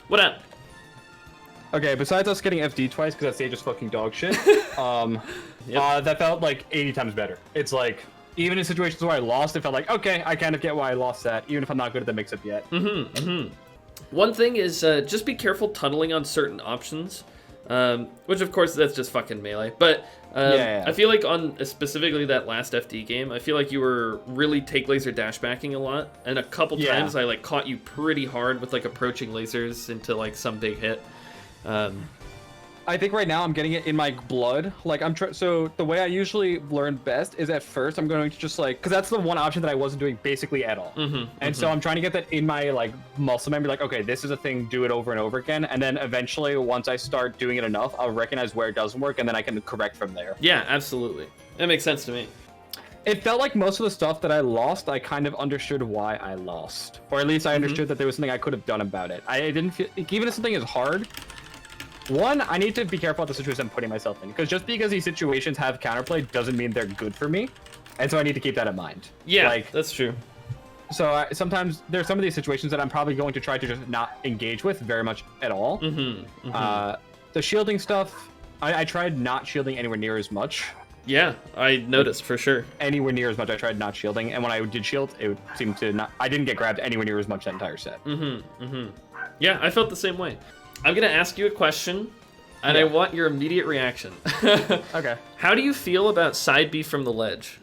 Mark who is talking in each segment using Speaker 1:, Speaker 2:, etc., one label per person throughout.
Speaker 1: What up?
Speaker 2: Okay, besides us getting FD twice, because that stage is fucking dog shit,
Speaker 1: Yep.
Speaker 2: that felt like 80 times better. It's like, even in situations where I lost, it felt like, okay, I kind of get why I lost that, even if I'm not good at the mix-up yet.
Speaker 1: One thing is just be careful tunneling on certain options, which of course that's just fucking melee. But I feel like on specifically that last FD game, I feel like you were really take laser dash backing a lot, and a couple times I like caught you pretty hard with like approaching lasers into like some big hit.
Speaker 2: I think right now I'm getting it in my blood. Like so the way I usually learn best is at first I'm going to just like, because that's the one option that I wasn't doing basically at all. So I'm trying to get that in my like muscle memory, like, okay, this is a thing, do it over and over again. And then eventually once I start doing it enough, I'll recognize where it doesn't work and then I can correct from there.
Speaker 1: Yeah, absolutely. That makes sense to me.
Speaker 2: It felt like most of the stuff that I lost, I kind of understood why I lost. Or at least I understood that there was something I could have done about it. I didn't feel, even if something is hard, one, I need to be careful about the situation I'm putting myself in, because just because these situations have counterplay doesn't mean they're good for me, and so I need to keep that in mind.
Speaker 1: Yeah,
Speaker 2: like,
Speaker 1: that's true.
Speaker 2: So sometimes there's some of these situations that I'm probably going to try to just not engage with very much at all. The shielding stuff, I tried not shielding anywhere near as much.
Speaker 1: Yeah, I noticed for sure.
Speaker 2: Anywhere near as much I tried not shielding, and when I did shield, it seemed to not. I didn't get grabbed anywhere near as much that entire set.
Speaker 1: Yeah, I felt the same way. I'm gonna ask you a question, and I want your immediate reaction.
Speaker 2: Okay.
Speaker 1: How do you feel about side B from the ledge?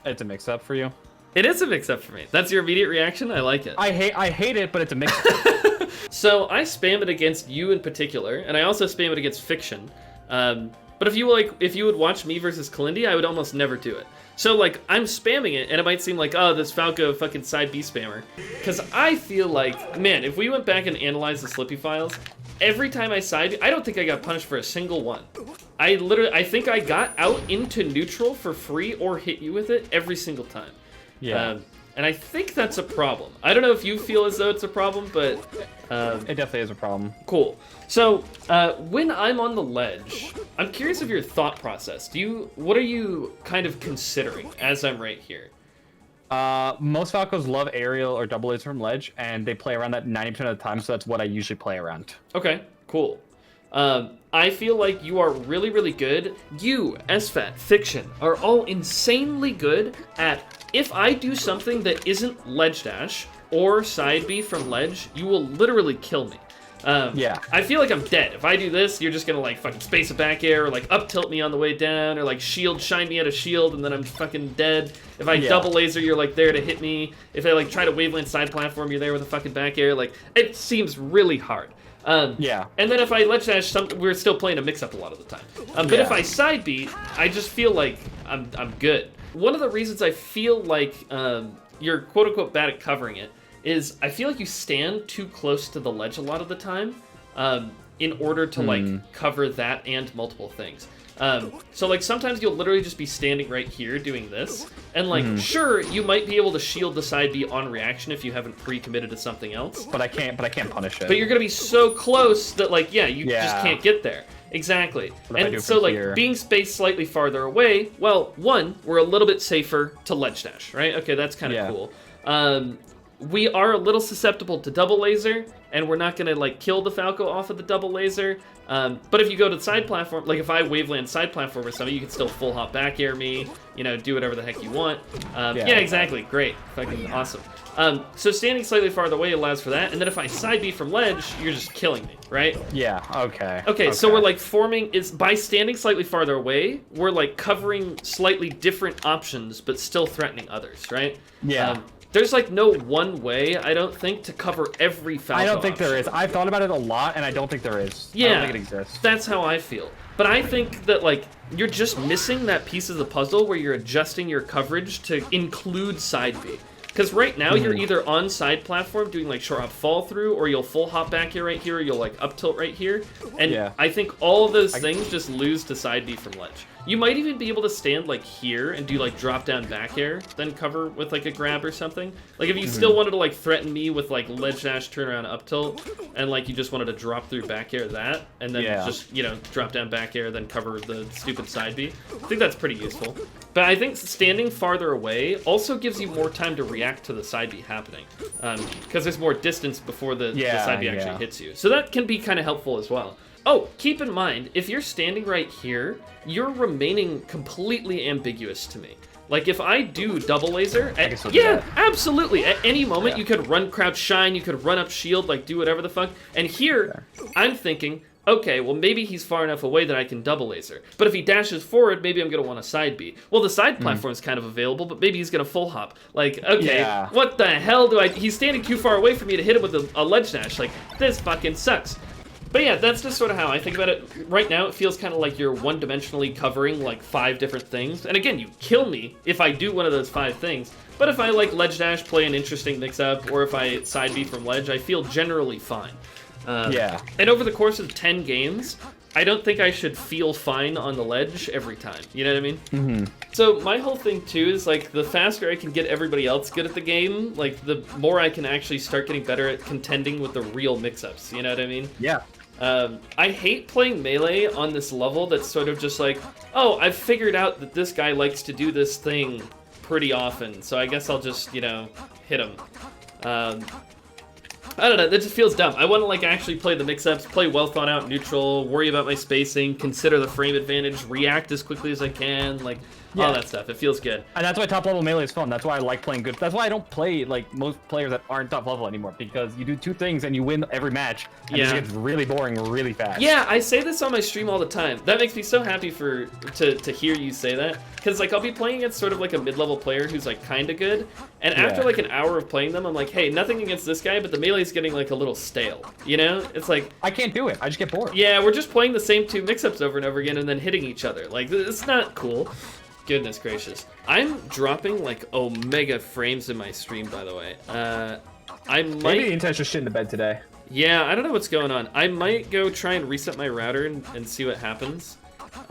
Speaker 2: It's a mix-up for you.
Speaker 1: It is a mix-up for me. That's your immediate reaction? I like it.
Speaker 2: I hate it, but it's a mix-up.
Speaker 1: So I spam it against you in particular, and I also spam it against Fiction. But if you would watch me versus Kalindi, I would almost never do it. So like I'm spamming it, and it might seem like, oh, this Falco fucking side B spammer. Because I feel like, man, if we went back and analyzed the Slippy files, every time I side B, I don't think I got punished for a single one. I think I got out into neutral for free or hit you with it every single time.
Speaker 2: Yeah.
Speaker 1: And I think that's a problem. I don't know if you feel as though it's a problem, but
Speaker 2: it definitely is a problem.
Speaker 1: Cool. So when I'm on the ledge, I'm curious of your thought process. What are you kind of considering as I'm right here?
Speaker 2: Most Falcos love aerial or double laser from ledge, and they play around that 90% of the time, so that's what I usually play around.
Speaker 1: Okay, cool. I feel like you are really, really good. You, SFAT, Fiction, are all insanely good at, if I do something that isn't ledge dash or side B from ledge, you will literally kill me. I feel like I'm dead. If I do this, you're just gonna like fucking space a back air, or like up tilt me on the way down, or like shield shine me at a shield, and then I'm fucking dead. If I double laser, you're like there to hit me. If I like try to waveland side platform, you're there with a fucking back air. Like, it seems really hard. And then if I ledge dash, we're still playing a mix up a lot of the time. But if I side B, I just feel like I'm good. One of the reasons I feel like you're quote unquote bad at covering it is I feel like you stand too close to the ledge a lot of the time in order to like cover that and multiple things. So like sometimes you'll literally just be standing right here doing this, and like sure you might be able to shield the side B on reaction if you haven't pre-committed to something else.
Speaker 2: But I can't punish it.
Speaker 1: But you're gonna be so close that like you just can't get there. Exactly. And so like here, being spaced slightly farther away, well, one, we're a little bit safer to ledge dash, right? Okay, that's kind of cool. We are a little susceptible to double laser, and we're not gonna like kill the Falco off of the double laser. But if you go to the side platform, like if I waveland side platform or something, you can still full hop back air me, do whatever the heck you want. Yeah, exactly. Great. Fucking awesome. So standing slightly farther away allows for that, and then if I side B from ledge, you're just killing me, right?
Speaker 2: Yeah, okay.
Speaker 1: Okay, so we're like forming, by standing slightly farther away, we're like covering slightly different options, but still threatening others, right?
Speaker 2: Yeah.
Speaker 1: There's like no one way, I don't think, to cover every Falco
Speaker 2: I don't think
Speaker 1: option.
Speaker 2: there is. I've thought about it a lot, and I don't think there is.
Speaker 1: Yeah,
Speaker 2: I don't think it exists.
Speaker 1: That's how I feel. But I think that like you're just missing that piece of the puzzle where you're adjusting your coverage to include side B. Because right now you're either on side platform doing like short hop fall through, or you'll full hop back here right here, or you'll like up tilt right here. And I think all of those things just lose to side B from ledge. You might even be able to stand like here and do like drop down back air, then cover with like a grab or something. Like if you still wanted to like threaten me with like ledge dash turnaround up tilt, and like you just wanted to drop through back air that, and then just drop down back air, then cover the stupid side B. I think that's pretty useful. But I think standing farther away also gives you more time to react to the side B happening, because there's more distance before the side B actually hits you. So that can be kind of helpful as well. Oh, keep in mind, if you're standing right here, you're remaining completely ambiguous to me. Like, if I do double laser, absolutely. At any moment, you could run crouch shine, you could run up shield, like, do whatever the fuck. And here, I'm thinking, okay, well, maybe he's far enough away that I can double laser. But if he dashes forward, maybe I'm going to want a side B. Well, the side platform's kind of available, but maybe he's going to full hop. Like, okay, what the hell do I... He's standing too far away for me to hit him with a ledge dash. Like, this fucking sucks. But yeah, that's just sort of how I think about it. Right now, it feels kind of like you're one-dimensionally covering, like, 5 different things. And again, you kill me if I do one of those 5 things. But if I, like, ledge dash, play an interesting mix-up, or if I side B from ledge, I feel generally fine. And over the course of 10 games, I don't think I should feel fine on the ledge every time. You know what I mean? Mm-hmm. So my whole thing, too, is, like, the faster I can get everybody else good at the game, like, the more I can actually start getting better at contending with the real mix-ups. You know what I mean?
Speaker 2: Yeah.
Speaker 1: I hate playing Melee on this level that's sort of just like, oh, I've figured out that this guy likes to do this thing pretty often, so I guess I'll just, you know, hit him. I don't know, that just feels dumb. I want to, like, actually play the mix-ups, play well thought out neutral, worry about my spacing, consider the frame advantage, react as quickly as I can, like, all that stuff. It feels good.
Speaker 2: And that's why top level Melee is fun. That's why I like playing good. That's why I don't play, like, most players that aren't top level anymore, because you do 2 things and you win every match, and it gets really boring really fast.
Speaker 1: Yeah, I say this on my stream all the time. That makes me so happy to hear you say that, because, like, I'll be playing against sort of, like, a mid-level player who's, like, kind of good, and after, like, an hour of playing them, I'm like, hey, nothing against this guy, but the Melee's getting, like, a little stale, you know? It's like...
Speaker 2: I can't do it. I just get bored.
Speaker 1: Yeah, we're just playing the same 2 mix-ups over and over again and then hitting each other. Like, it's not cool. Goodness gracious. I'm dropping, like, omega frames in my stream, by the way. I might...
Speaker 2: Maybe the internet's just shit in the bed today.
Speaker 1: Yeah, I don't know what's going on. I might go try and reset my router and see what happens.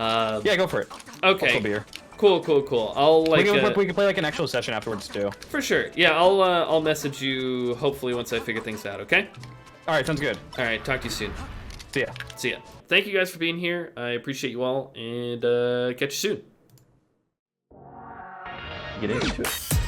Speaker 2: Yeah, go for it.
Speaker 1: Okay.
Speaker 2: Also beer.
Speaker 1: Cool, cool, cool. I'll, like...
Speaker 2: We can play, like, an actual session afterwards, too.
Speaker 1: For sure. Yeah, I'll message you, hopefully, once I figure things out, okay?
Speaker 2: Alright, sounds good.
Speaker 1: Alright, talk to you soon.
Speaker 2: See ya.
Speaker 1: See ya. Thank you guys for being here. I appreciate you all, and catch you soon.
Speaker 2: Get into it.